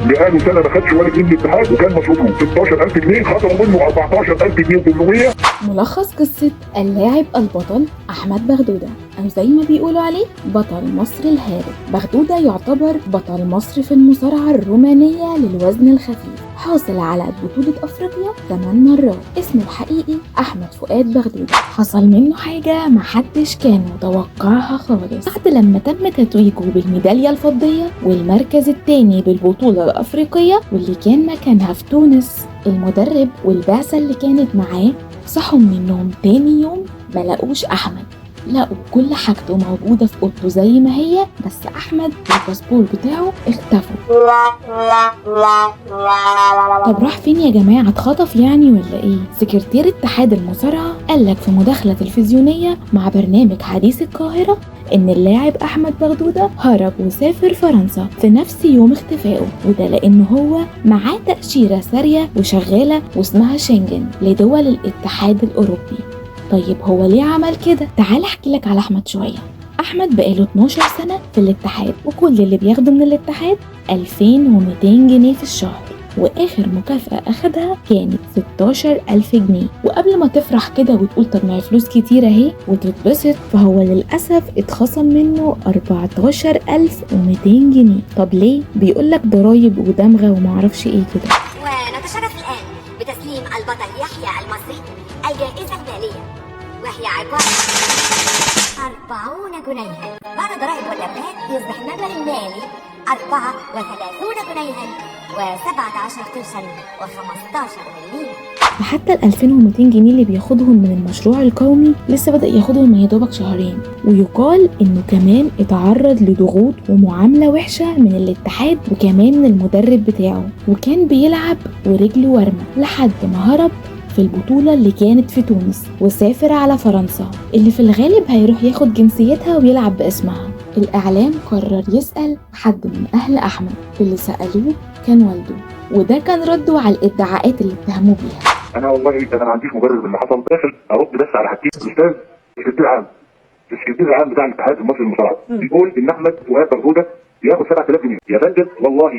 بقاله سنه ما خدش ولا جنيه الاتحاد، وكان مصروف له 16000 جنيه، خصموا منه 14800. ملخص قصة اللاعب البطل أحمد بغدودة، أو زي ما بيقولوا عليه بطل مصر الهارب. بغدودة يعتبر بطل مصر في المصارعة الرومانية للوزن الخفيف، حاصل على بطولة أفريقيا 8 مرات. اسمه الحقيقي أحمد فؤاد بغدودة. حصل منه حاجة محدش كان متوقعها خالص. بعد لما تم تتويجه بالميدالية الفضية والمركز الثاني بالبطولة الأفريقية واللي كان مكانها في تونس، المدرب والبعثة اللي كانت معاه صحوا من النوم تاني يوم ما لقوش أحمد. لقوا كل حاجته موجودة في أوضته زي ما هي، بس أحمد والباسبور بتاعه اختفوا. طب راح فين يا جماعة؟ اتخطف يعني ولا ايه؟ سكرتير اتحاد المصارعة قالك في مداخلة تلفزيونية مع برنامج حديث القاهرة إن اللاعب أحمد بغدودة هرب وسافر فرنسا في نفس يوم اختفائه، وده لأنه هو معاه تأشيرة سارية وشغالة واسمها شنجن لدول الاتحاد الأوروبي. طيب هو ليه عمل كده؟ تعال احكي لك على أحمد شوية. أحمد بقاله 12 سنة في الاتحاد، وكل اللي بياخده من الاتحاد 2200 جنيه في الشهر، واخر مكافأة اخدها كانت 16000 جنيه. وقبل ما تفرح كده وتقول طب ما هي فلوس كتير اهي وتتبسط، فهو للأسف اتخصم منه 14200 جنيه. طب ليه؟ بيقولك ضرايب ودمغة ومعرفش ايه كده. ونتشرف الآن بتسليم البطل يحيى المصري الجائزة المالية، وهي عبارة 40 جنيها. بعد ضرائب والإملاك يصبح المبلغ المالي 34 جنيها و17 قرشا و15 مليم. وحتى ال 2200 جنيه اللي بياخدهم من المشروع القومي لسه بدأ ياخدهم من يدوبك شهرين. ويقال انه كمان اتعرض لضغوط ومعاملة وحشة من الاتحاد وكمان من المدرب بتاعه، وكان بيلعب ورجله ورمة لحد ما هرب في البطولة اللي كانت في تونس وسافر على فرنسا اللي في الغالب هيروح ياخد جنسيتها ويلعب باسمها. الإعلام قرر يسأل حد من أهل أحمد، اللي سألوه كان والده، وده كان رده على الادعاءات اللي اتهموه بيها. انا والله انا ما عنديش مبرر باللي حصل، داخل ارد بس على حاجتين. الاستاذ السكرتير العام بتاع الاتحاد المصري للمصارعه بيقول ان احمد فؤاد بغدودة ياخد 7000 جنيه. يا فندم والله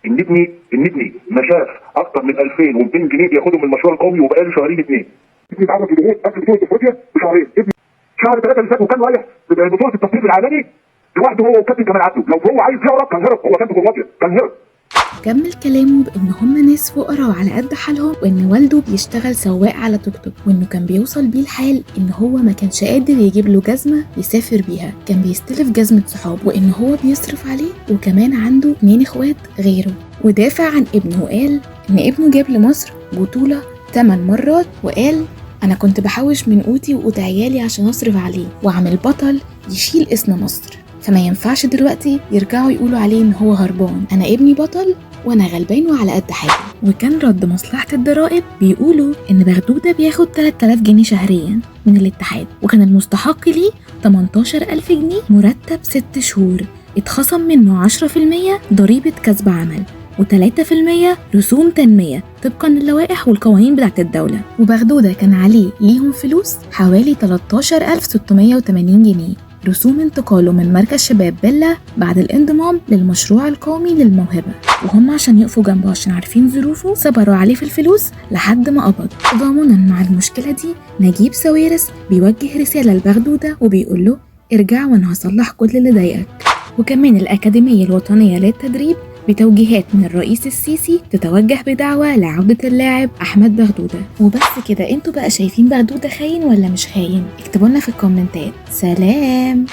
ان ابني ما شاف اكتر من 2200 جنيه بياخدهم من المشروع القومي وبقاله شهرين اتنين. ابني اتعرض لضغوط قبل بطوله افريقيا بشهرين. ابني شهر 3 اللي فات وكان رايح بطوله التصنيف العالمي لوحده هو والكابتن كمان عبده. لو هو عايز يهرب كان هرب، هو كان في الوضع كان هرب. كمل كلامه بان هم ناس فقراء وعلى قد حالهم، وان والده بيشتغل سواق على توك توك، وانه كان بيوصل بيه الحال ان هو ما كانش قادر يجيب له جزمه يسافر بيها، كان بيستلف جزمه صحابه، وان هو بيصرف عليه، وكمان عنده 2 اخوات غيره. ودافع عن ابنه وقال ان ابنه جاب لمصر بطوله 8 مرات، وقال انا كنت بحوش من قوتي وقوت عيالي عشان اصرف عليه، وعمل بطل يشيل اسم مصر، فما ينفعش دلوقتي يرجعوا يقولوا عليه ان هو هربان. انا ابني بطل وانا غلبان وعلى قد حاجه. وكان رد مصلحه الضرائب بيقولوا ان بغدودة بياخد 3000 جنيه شهريا من الاتحاد، وكان المستحق ليه 18000 جنيه مرتب 6 شهور، اتخصم منه 10% ضريبه كسب عمل و3% رسوم تنمية طبقا للوائح والقوانين بتاعت الدولة. وبغدودة كان عليه ليهم فلوس حوالي 13680 جنيه رسوم انتقاله من مركز شباب بيلا بعد الانضمام للمشروع القومي للموهبة، وهم عشان يقفوا جنبه عشان عارفين ظروفه صبروا عليه في الفلوس لحد ما قبض. تضامنا مع المشكلة دي نجيب ساويرس بيوجه رسالة لبغدودة وبيقول له ارجع وانا هصلح كل اللي ضايقك. وكمان الأكاديمية الوطنية للتدريب بتوجيهات من الرئيس السيسي تتوجه بدعوة لعودة اللاعب أحمد بغدودة. وبس كده، انتوا بقى شايفين بغدودة خاين ولا مش خاين؟ اكتبوا لنا في الكومنتات. سلام.